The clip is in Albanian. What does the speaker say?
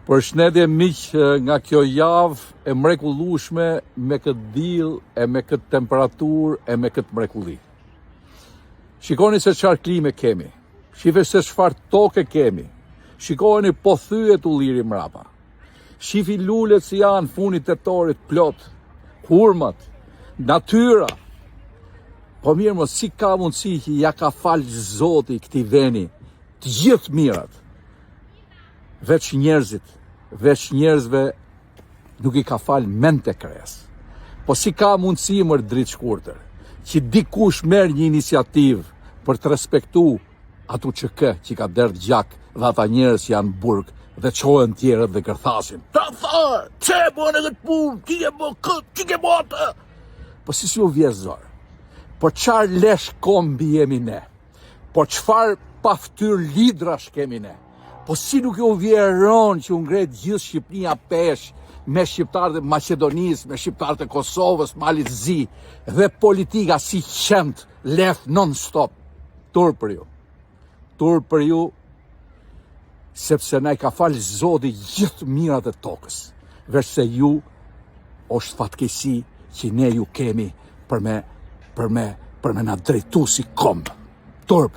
Përshëndetje miq nga kjo javë e mrekullueshme me këtë diell e me këtë temperaturë e me këtë mrekulli. Shikoni se çfarë klime kemi. Shifeni se çfarë toke kemi. Shikoni po thyet ulliri mrapa. Shifi lulet si janë funit tetorit plot, hurmat, natyra. Po mirë mos si ka mundësi që ja ka falë Zoti këtij veni të gjithë mirat. Veç njerëzve nuk i ka falë mend të kres. Po si ka mundësi më dritë shkurtër, që dikush merr një iniciativë për të respektu atu që ka derdh gjak dhe ata njerëz që janë burg dhe çohen tjerët dhe kërthasin. Ta tha, çe bën edhe këtë punë, ti e bë këtë, ti e bë atë. Po si u vjen zor. Po çfarë lesh kombi jemi ne? Po çfarë paftyr lidrash kemi ne? Po si nuk u vjeron që u ngret gjithë Shqipëria pesh me shqiptarët e Maqedonisë, me shqiptarët e Kosovës, Malit Zi dhe politika si qemt lef non-stop. Tur për ju, sepse na i ka falë Zoti gjithë mirat e tokës, verse ju është fatkeqësi që ne ju kemi për me na drejtu si komb. Turp.